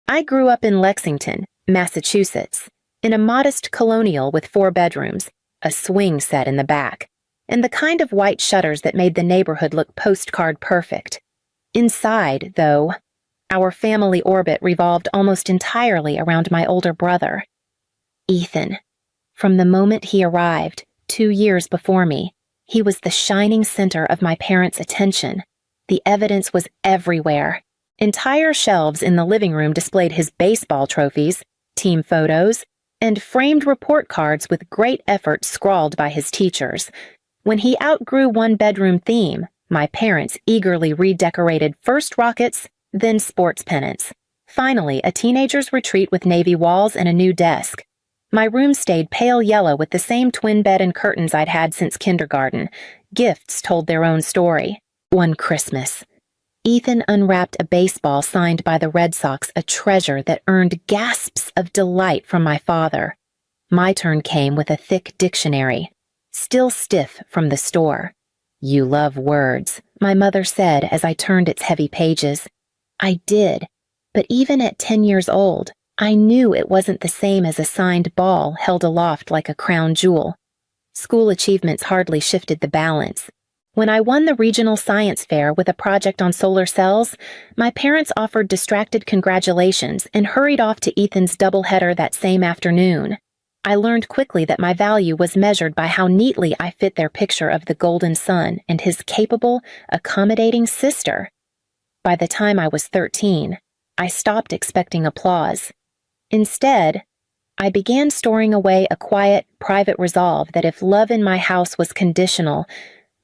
I grew up in Lexington, Massachusetts, in a modest colonial with 4 bedrooms, a swing set in the back, and the kind of white shutters that made the neighborhood look postcard perfect. Inside, though, our family orbit revolved almost entirely around my older brother, Ethan. From the moment he arrived, 2 years before me, he was the shining center of my parents' attention. The evidence was everywhere. Entire shelves in the living room displayed his baseball trophies, team photos, and framed report cards with great effort scrawled by his teachers. When he outgrew one-bedroom theme, my parents eagerly redecorated first rockets, then sports pennants. Finally, a teenager's retreat with navy walls and a new desk. My room stayed pale yellow with the same twin bed and curtains I'd had since kindergarten. Gifts told their own story. One Christmas, Ethan unwrapped a baseball signed by the Red Sox, a treasure that earned gasps of delight from my father. My turn came with a thick dictionary, still stiff from the store. "You love words," my mother said as I turned its heavy pages. I did, but even at 10 years old, I knew it wasn't the same as a signed ball held aloft like a crown jewel. School achievements hardly shifted the balance. When I won the regional science fair with a project on solar cells, my parents offered distracted congratulations and hurried off to Ethan's doubleheader that same afternoon. I learned quickly that my value was measured by how neatly I fit their picture of the golden son and his capable, accommodating sister. By the time I was 13, I stopped expecting applause. Instead, I began storing away a quiet, private resolve that if love in my house was conditional,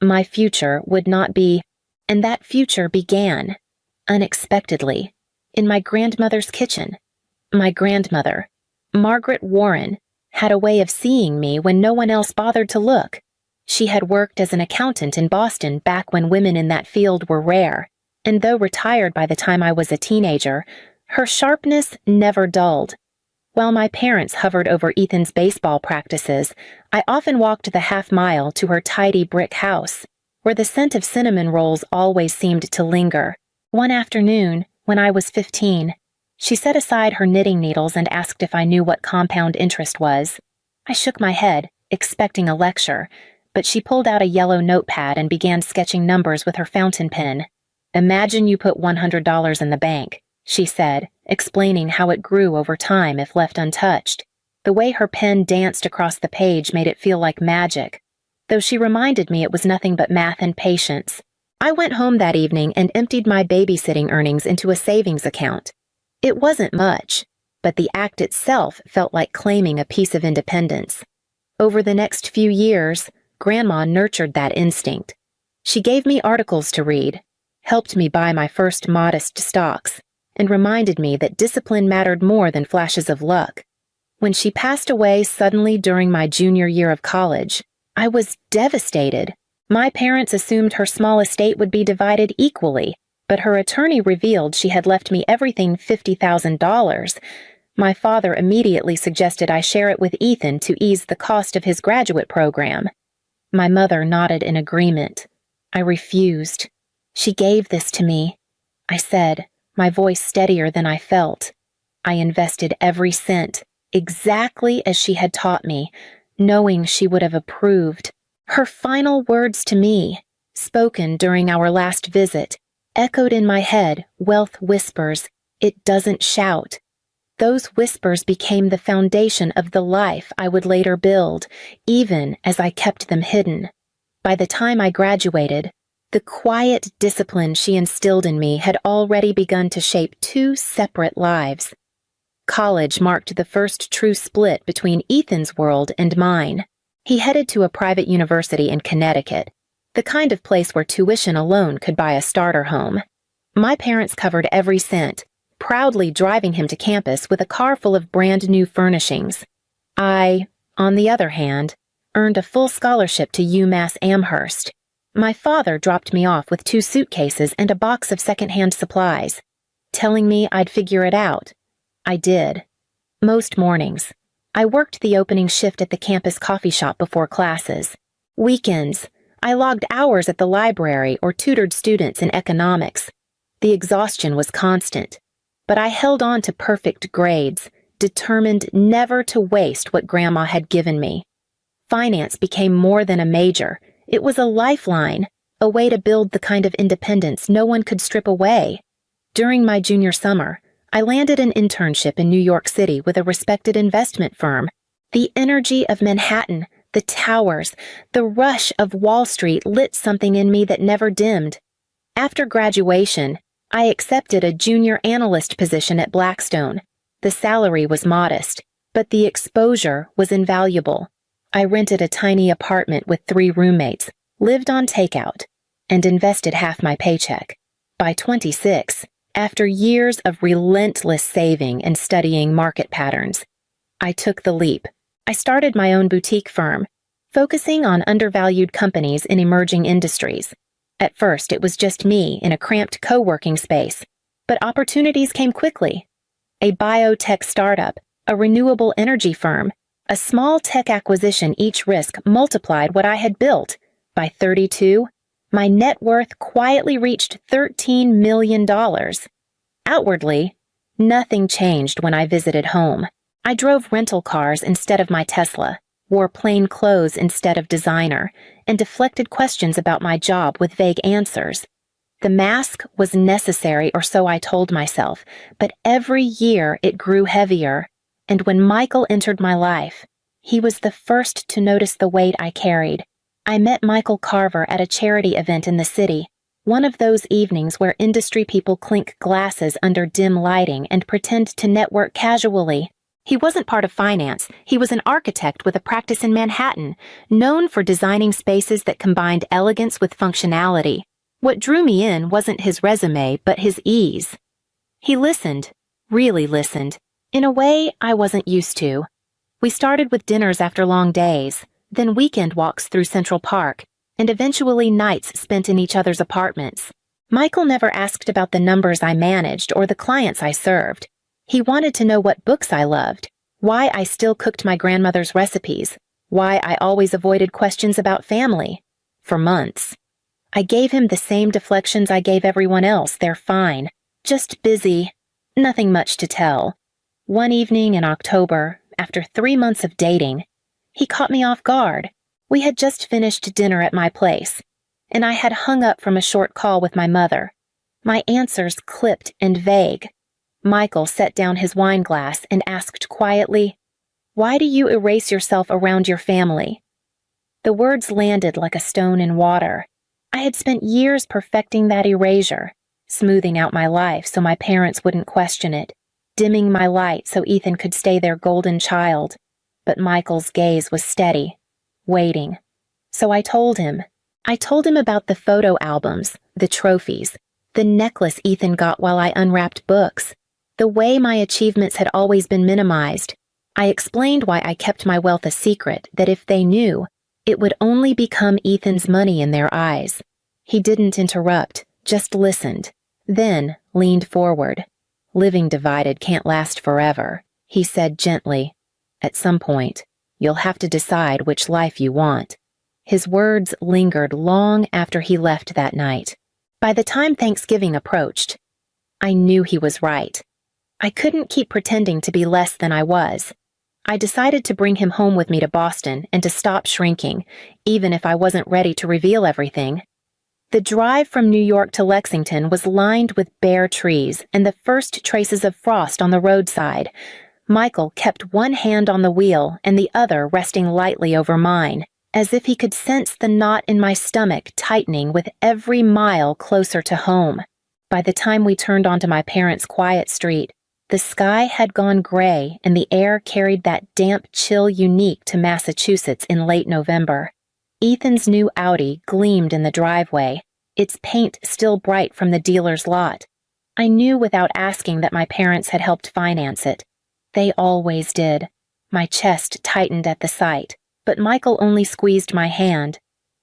my future would not be, and that future began, unexpectedly, in my grandmother's kitchen. My grandmother, Margaret Warren, had a way of seeing me when no one else bothered to look. She had worked as an accountant in Boston back when women in that field were rare, and though retired by the time I was a teenager, her sharpness never dulled. While my parents hovered over Ethan's baseball practices, I often walked the half-mile to her tidy brick house, where the scent of cinnamon rolls always seemed to linger. One afternoon, when I was 15, she set aside her knitting needles and asked if I knew what compound interest was. I shook my head, expecting a lecture, but she pulled out a yellow notepad and began sketching numbers with her fountain pen. "Imagine you put $100 in the bank," she said, explaining how it grew over time if left untouched. The way her pen danced across the page made it feel like magic, though she reminded me it was nothing but math and patience. I went home that evening and emptied my babysitting earnings into a savings account. It wasn't much, but the act itself felt like claiming a piece of independence. Over the next few years, Grandma nurtured that instinct. She gave me articles to read, helped me buy my first modest stocks, and reminded me that discipline mattered more than flashes of luck. When she passed away suddenly during my junior year of college, I was devastated. My parents assumed her small estate would be divided equally, but her attorney revealed she had left me everything $50,000. My father immediately suggested I share it with Ethan to ease the cost of his graduate program. My mother nodded in agreement. I refused. "She gave this to me," I said, my voice steadier than I felt. I invested every cent, exactly as she had taught me, knowing she would have approved. Her final words to me, spoken during our last visit, echoed in my head, wealth whispers, "It doesn't shout." Those whispers became the foundation of the life I would later build, even as I kept them hidden. By the time I graduated, the quiet discipline she instilled in me had already begun to shape 2 separate lives. College marked the first true split between Ethan's world and mine. He headed to a private university in Connecticut, the kind of place where tuition alone could buy a starter home. My parents covered every cent, proudly driving him to campus with a car full of brand-new furnishings. I, on the other hand, earned a full scholarship to UMass Amherst. My father dropped me off with 2 suitcases and a box of second-hand supplies, telling me I'd figure it out. I did. Most mornings, I worked the opening shift at the campus coffee shop before classes. Weekends, I logged hours at the library or tutored students in economics. The exhaustion was constant. but I held on to perfect grades, determined never to waste what Grandma had given me. Finance became more than a major. It was a lifeline, a way to build the kind of independence no one could strip away. During my junior summer, I landed an internship in New York City with a respected investment firm. The energy of Manhattan, the towers, the rush of Wall Street lit something in me that never dimmed. After graduation, I accepted a junior analyst position at Blackstone. The salary was modest, but the exposure was invaluable. I rented a tiny apartment with 3 roommates, lived on takeout, and invested half my paycheck. By 26, after years of relentless saving and studying market patterns, I took the leap. I started my own boutique firm, focusing on undervalued companies in emerging industries. At first, it was just me in a cramped co-working space, but opportunities came quickly. A biotech startup, a renewable energy firm, a small tech acquisition, each risk multiplied what I had built. By 32, my net worth quietly reached $13 million. Outwardly, nothing changed when I visited home. I drove rental cars instead of my Tesla, wore plain clothes instead of designer, and deflected questions about my job with vague answers. The mask was necessary, or so I told myself, but every year it grew heavier. And when Michael entered my life, he was the first to notice the weight I carried. I met Michael Carver at a charity event in the city, one of those evenings where industry people clink glasses under dim lighting and pretend to network casually. He wasn't part of finance. He was an architect with a practice in Manhattan, known for designing spaces that combined elegance with functionality. What drew me in wasn't his resume, but his ease. He listened, really listened, in a way I wasn't used to. We started with dinners after long days, then weekend walks through Central Park, and eventually nights spent in each other's apartments. Michael never asked about the numbers I managed or the clients I served. He wanted to know what books I loved, why I still cooked my grandmother's recipes, why I always avoided questions about family. For months, I gave him the same deflections I gave everyone else. They're fine, just busy, nothing much to tell. One evening in October, after 3 months of dating, he caught me off guard. We had just finished dinner at my place, and I had hung up from a short call with my mother. My answers clipped and vague. Michael set down his wine glass and asked quietly, "Why do you erase yourself around your family?" The words landed like a stone in water. I had spent years perfecting that erasure, smoothing out my life so my parents wouldn't question it, dimming my light so Ethan could stay their golden child. But Michael's gaze was steady, waiting. So I told him. I told him about the photo albums, the trophies, the necklace Ethan got while I unwrapped books, the way my achievements had always been minimized. I explained why I kept my wealth a secret, that if they knew, it would only become Ethan's money in their eyes. He didn't interrupt, just listened, then leaned forward. "Living divided can't last forever," he said gently. "At some point, you'll have to decide which life you want." His words lingered long after he left that night. By the time Thanksgiving approached, I knew he was right. I couldn't keep pretending to be less than I was. I decided to bring him home with me to Boston and to stop shrinking, even if I wasn't ready to reveal everything. The drive from New York to Lexington was lined with bare trees and the first traces of frost on the roadside. Michael kept one hand on the wheel and the other resting lightly over mine, as if he could sense the knot in my stomach tightening with every mile closer to home. By the time we turned onto my parents' quiet street, the sky had gone gray and the air carried that damp chill unique to Massachusetts in late November. Ethan's new Audi gleamed in the driveway, its paint still bright from the dealer's lot. I knew without asking that my parents had helped finance it. They always did. My chest tightened at the sight, but Michael only squeezed my hand.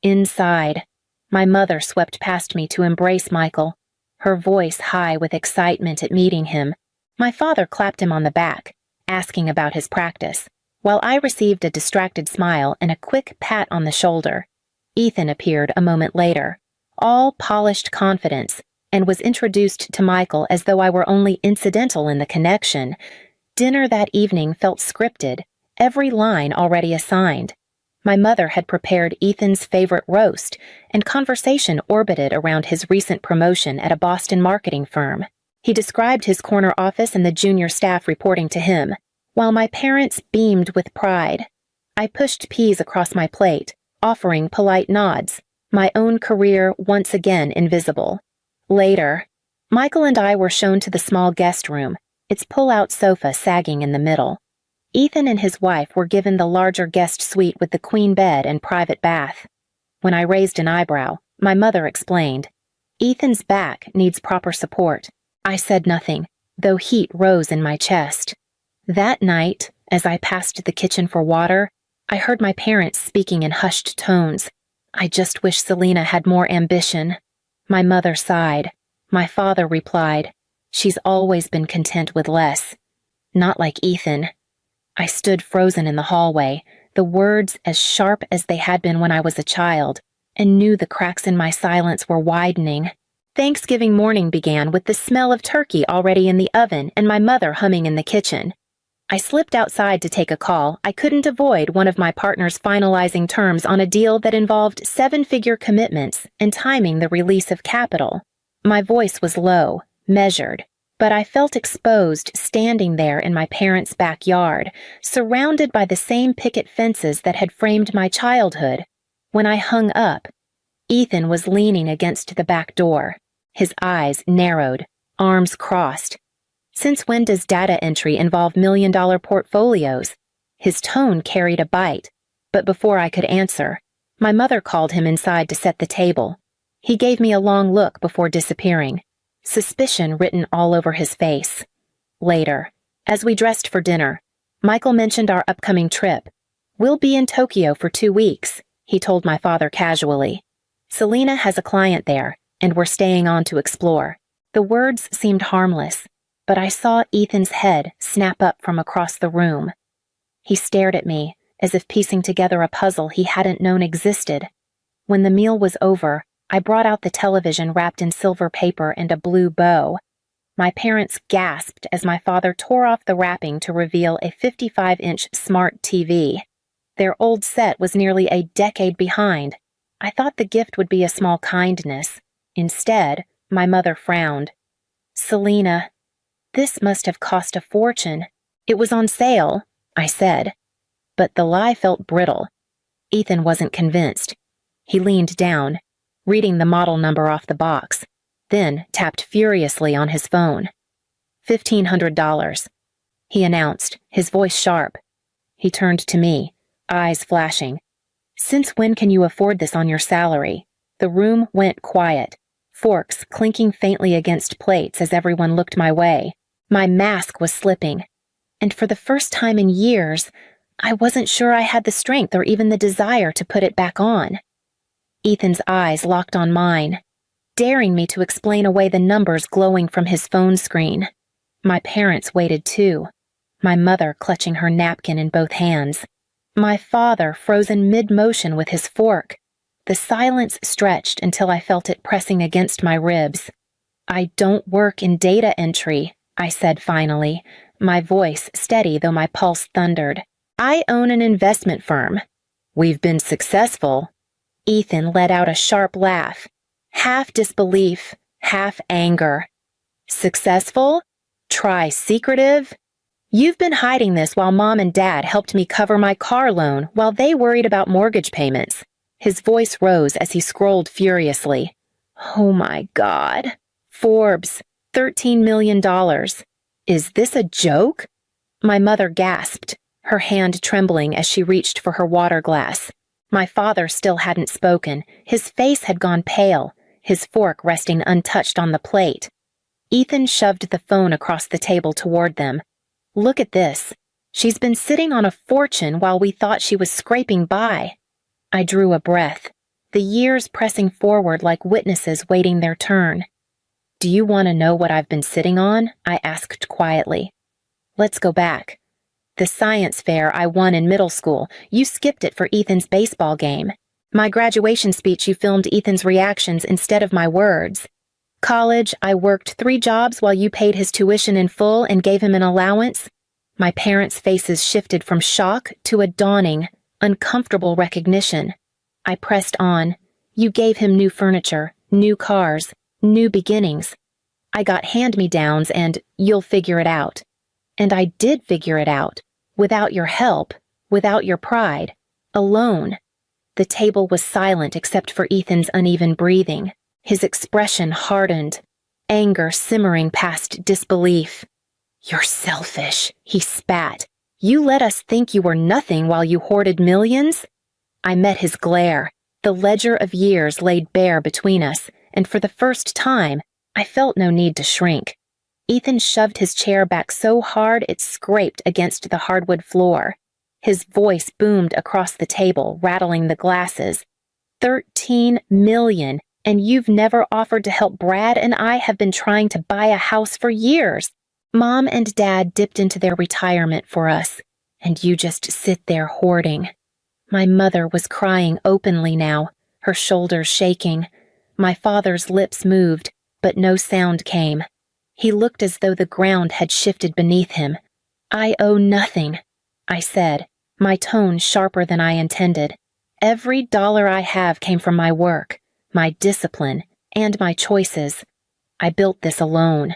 Inside, my mother swept past me to embrace Michael, her voice high with excitement at meeting him. My father clapped him on the back, asking about his practice, while I received a distracted smile and a quick pat on the shoulder. Ethan appeared a moment later, all polished confidence, and was introduced to Michael as though I were only incidental in the connection. Dinner that evening felt scripted, every line already assigned. My mother had prepared Ethan's favorite roast, and conversation orbited around his recent promotion at a Boston marketing firm. He described his corner office and the junior staff reporting to him, while my parents beamed with pride. I pushed peas across my plate, offering polite nods, my own career once again invisible. Later, Michael and I were shown to the small guest room, its pull-out sofa sagging in the middle. Ethan and his wife were given the larger guest suite with the queen bed and private bath. When I raised an eyebrow, my mother explained, "Ethan's back needs proper support." I said nothing, though heat rose in my chest. That night, as I passed the kitchen for water, I heard my parents speaking in hushed tones. "I just wish Selena had more ambition." My mother sighed. My father replied, "She's always been content with less. Not like Ethan." I stood frozen in the hallway, the words as sharp as they had been when I was a child, and knew the cracks in my silence were widening. Thanksgiving morning began with the smell of turkey already in the oven and my mother humming in the kitchen. I slipped outside to take a call. I couldn't avoid one of my partners finalizing terms on a deal that involved seven-figure commitments and timing the release of capital. My voice was low, measured, but I felt exposed standing there in my parents' backyard, surrounded by the same picket fences that had framed my childhood. When I hung up, Ethan was leaning against the back door, his eyes narrowed, arms crossed. "Since when does data entry involve million-dollar portfolios?" His tone carried a bite, but before I could answer, my mother called him inside to set the table. He gave me a long look before disappearing, suspicion written all over his face. Later, as we dressed for dinner, Michael mentioned our upcoming trip. "We'll be in Tokyo for 2 weeks," he told my father casually. "Selena has a client there, and we're staying on to explore." The words seemed harmless, but I saw Ethan's head snap up from across the room. He stared at me, as if piecing together a puzzle he hadn't known existed. When the meal was over, I brought out the television wrapped in silver paper and a blue bow. My parents gasped as my father tore off the wrapping to reveal a 55-inch smart TV. Their old set was nearly a decade behind. I thought the gift would be a small kindness. Instead, my mother frowned. "Selena, this must have cost a fortune." "It was on sale," I said. But the lie felt brittle. Ethan wasn't convinced. He leaned down, reading the model number off the box, then tapped furiously on his phone. $1,500, he announced, his voice sharp. He turned to me, eyes flashing. "Since when can you afford this on your salary?" The room went quiet, forks clinking faintly against plates as everyone looked my way. My mask was slipping, and for the first time in years, I wasn't sure I had the strength or even the desire to put it back on. Ethan's eyes locked on mine, daring me to explain away the numbers glowing from his phone screen. My parents waited too, my mother clutching her napkin in both hands, my father frozen mid-motion with his fork. The silence stretched until I felt it pressing against my ribs. "I don't work in data entry," I said finally, my voice steady though my pulse thundered. "I own an investment firm." "We've been successful." Ethan let out a sharp laugh, half disbelief, half anger. "Successful? Try secretive? You've been hiding this while Mom and Dad helped me cover my car loan while they worried about mortgage payments." His voice rose as he scrolled furiously. "Oh my God. Forbes, $13 million. Is this a joke?" My mother gasped, her hand trembling as she reached for her water glass. My father still hadn't spoken. His face had gone pale, his fork resting untouched on the plate. Ethan shoved the phone across the table toward them. "Look at this. She's been sitting on a fortune while we thought she was scraping by." I drew a breath, the years pressing forward like witnesses waiting their turn. "Do you want to know what I've been sitting on?" I asked quietly. "Let's go back. The science fair I won in middle school, you skipped it for Ethan's baseball game. My graduation speech, you filmed Ethan's reactions instead of my words." College, I worked 3 jobs while you paid his tuition in full and gave him an allowance. My parents' faces shifted from shock to a dawning, uncomfortable recognition. I pressed on. You gave him new furniture, new cars, new beginnings. I got hand-me-downs and you'll figure it out. And I did figure it out. Without your help, without your pride, alone. The table was silent except for Ethan's uneven breathing. His expression hardened, anger simmering past disbelief. You're selfish, he spat. You let us think you were nothing while you hoarded millions? I met his glare. The ledger of years laid bare between us, and for the first time, I felt no need to shrink. Ethan shoved his chair back so hard it scraped against the hardwood floor. His voice boomed across the table, rattling the glasses. 13 million, and you've never offered to help Brad and I have been trying to buy a house for years. Mom and Dad dipped into their retirement for us, and you just sit there hoarding. My mother was crying openly now, her shoulders shaking. My father's lips moved, but no sound came. He looked as though the ground had shifted beneath him. I owe nothing, I said, my tone sharper than I intended. Every dollar I have came from my work, my discipline, and my choices. I built this alone.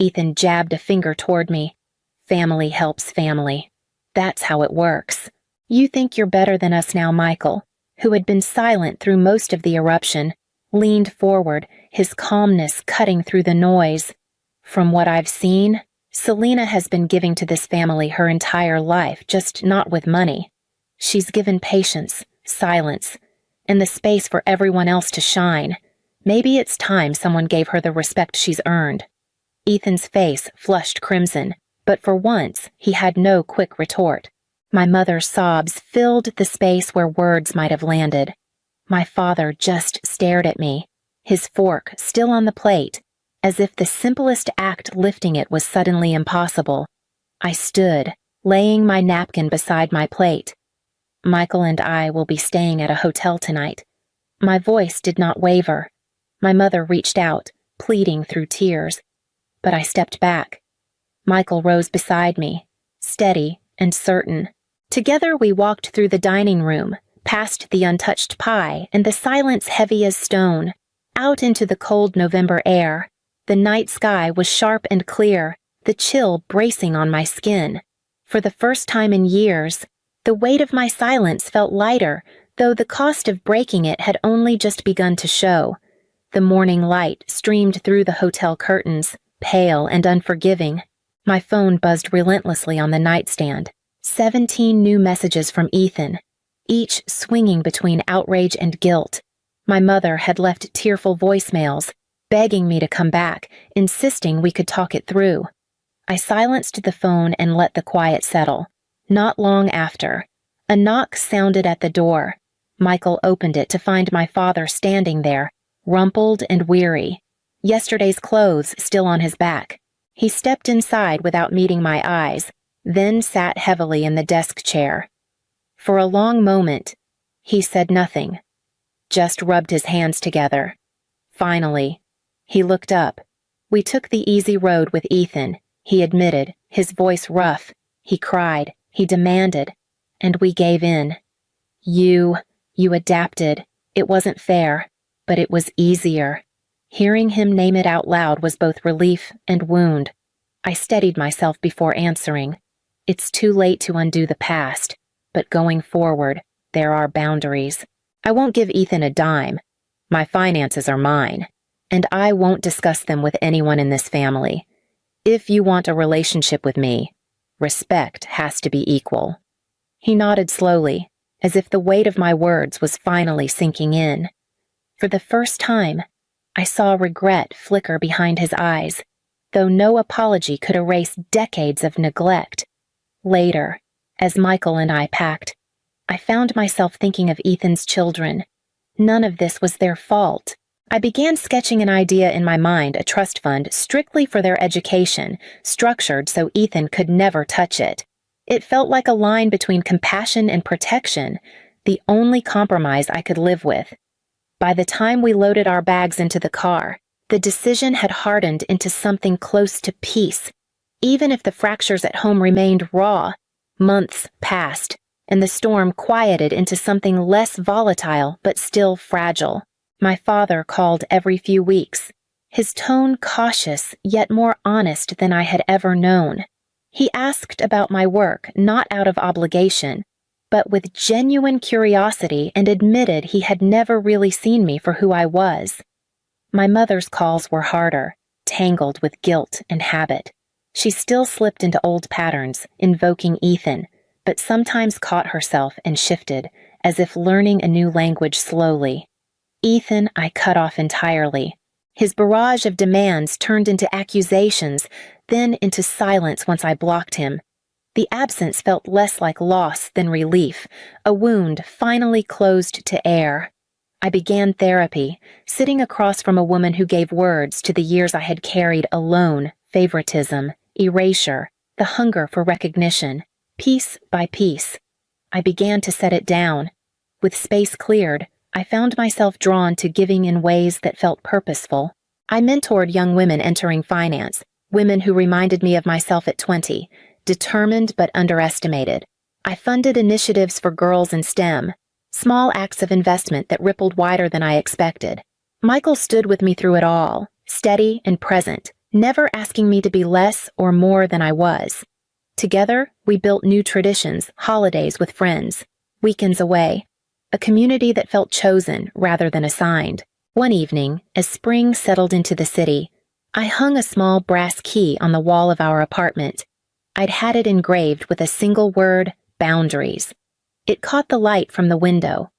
Ethan jabbed a finger toward me. Family helps family. That's how it works. You think you're better than us now, Michael, who had been silent through most of the eruption, leaned forward, his calmness cutting through the noise. From what I've seen, Selena has been giving to this family her entire life, just not with money. She's given patience, silence, and the space for everyone else to shine. Maybe it's time someone gave her the respect she's earned. Ethan's face flushed crimson, but for once he had no quick retort. My mother's sobs filled the space where words might have landed. My father just stared at me, his fork still on the plate, as if the simplest act lifting it was suddenly impossible. I stood, laying my napkin beside my plate. Michael and I will be staying at a hotel tonight. My voice did not waver. My mother reached out, pleading through tears. But I stepped back. Michael rose beside me, steady and certain. Together we walked through the dining room, past the untouched pie and the silence heavy as stone, out into the cold November air. The night sky was sharp and clear, the chill bracing on my skin. For the first time in years, the weight of my silence felt lighter, though the cost of breaking it had only just begun to show. The morning light streamed through the hotel curtains, pale and unforgiving. My phone buzzed relentlessly on the nightstand. 17 new messages from Ethan, each swinging between outrage and guilt. My mother had left tearful voicemails, begging me to come back, insisting we could talk it through. I silenced the phone and let the quiet settle. Not long after, a knock sounded at the door. Michael opened it to find my father standing there, rumpled and weary, yesterday's clothes still on his back. He stepped inside without meeting my eyes, then sat heavily in the desk chair. For a long moment, he said nothing, just rubbed his hands together. Finally, he looked up. We took the easy road with Ethan, he admitted, his voice rough. He cried, he demanded, and we gave in. You adapted. It wasn't fair, but it was easier. Hearing him name it out loud was both relief and wound. I steadied myself before answering. It's too late to undo the past, but going forward, there are boundaries. I won't give Ethan a dime. My finances are mine, and I won't discuss them with anyone in this family. If you want a relationship with me, respect has to be equal. He nodded slowly, as if the weight of my words was finally sinking in. For the first time, I saw regret flicker behind his eyes, though no apology could erase decades of neglect. Later, as Michael and I packed, I found myself thinking of Ethan's children. None of this was their fault. I began sketching an idea in my mind, a trust fund strictly for their education, structured so Ethan could never touch it. It felt like a line between compassion and protection, the only compromise I could live with. By the time we loaded our bags into the car, The decision had hardened into something close to peace. Even if the fractures at home remained raw, months passed, and the storm quieted into something less volatile but still fragile. My father called every few weeks, his tone cautious yet more honest than I had ever known. He asked about my work not out of obligation, but with genuine curiosity, and admitted he had never really seen me for who I was. My mother's calls were harder, tangled with guilt and habit. She still slipped into old patterns, invoking Ethan, but sometimes caught herself and shifted, as if learning a new language slowly. Ethan I cut off entirely. His barrage of demands turned into accusations, then into silence once I blocked him. The absence felt less like loss than relief, a wound finally closed to air. I began therapy, sitting across from a woman who gave words to the years I had carried alone, favoritism, erasure, the hunger for recognition. Piece by piece, I began to set it down. With space cleared, I found myself drawn to giving in ways that felt purposeful. I mentored young women entering finance, women who reminded me of myself at 20, determined but underestimated. I funded initiatives for girls in STEM, small acts of investment that rippled wider than I expected. Michael stood with me through it all, steady and present, never asking me to be less or more than I was. Together, we built new traditions, holidays with friends, weekends away, a community that felt chosen rather than assigned. One evening, as spring settled into the city, I hung a small brass key on the wall of our apartment. I'd had it engraved with a single word, boundaries. It caught the light from the window,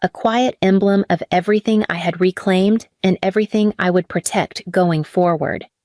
a quiet emblem of everything I had reclaimed and everything I would protect going forward.